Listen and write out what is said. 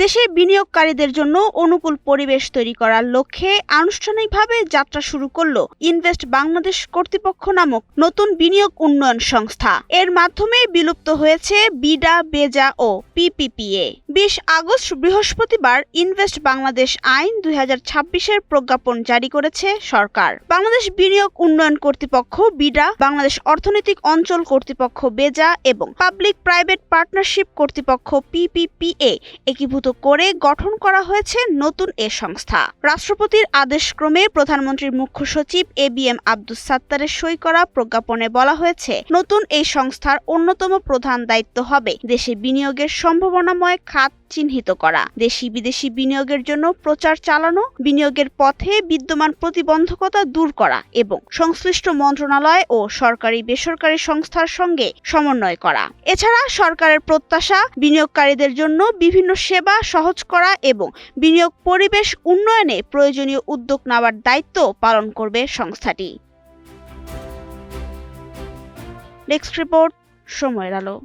দেশে বিনিয়োগকারীদের জন্য অনুকূল পরিবেশ তৈরি করার লক্ষ্যে আনুষ্ঠানিকভাবে যাত্রা শুরু করল ইনভেস্ট বাংলাদেশ কর্তৃপক্ষ নামক নতুন বিনিয়োগ উন্নয়ন সংস্থা। এর মাধ্যমে বিলুপ্ত হয়েছে বিডা, বেজা ও পিপিপিএ। 20 আগস্ট বৃহস্পতিবার ইনভেস্ট বাংলাদেশ আইন 2026-এর প্রজ্ঞাপন জারি করেছে সরকার। বাংলাদেশ বিনিয়োগ উন্নয়ন কর্তৃপক্ষ বিডা, বাংলাদেশ অর্থনৈতিক অঞ্চল কর্তৃপক্ষ বেজা এবং পাবলিক প্রাইভেট পার্টনারশিপ কর্তৃপক্ষ পিপিপিএ একীভূত করে গঠন করা হয়েছে নতুন এ সংস্থা। রাষ্ট্রপতির আদেশক্রমে প্রধানমন্ত্রীর মুখ্য সচিব এবিএম আব্দুস সাত্তারের সই করা প্রজ্ঞাপনে বলা হয়েছে, নতুন এই সংস্থার অন্যতম প্রধান দায়িত্ব হবে দেশে বিনিয়োগের সম্ভাবনাময় খাত চিহ্নিত করা, দেশি বিদেশি বিনিয়োগের জন্য প্রচার চালানো, বিনিয়োগের পথে বিদ্যমান প্রতিবন্ধকতা দূর করা এবং সংশ্লিষ্ট মন্ত্রণালয় ও সরকারি বেসরকারি সংস্থার সঙ্গে সমন্বয় করা। এছাড়া সরকারের প্রত্যাশা, বিনিয়োগকারীদের জন্য বিভিন্ন সেবা সহজ করা এবং বিনিয়োগ পরিবেশ উন্নয়নে প্রয়োজনীয় উদ্যোগ নেওয়ার দায়িত্ব পালন করবে সংস্থাটি। নেক্সট রিপোর্ট, সময়ের আলো।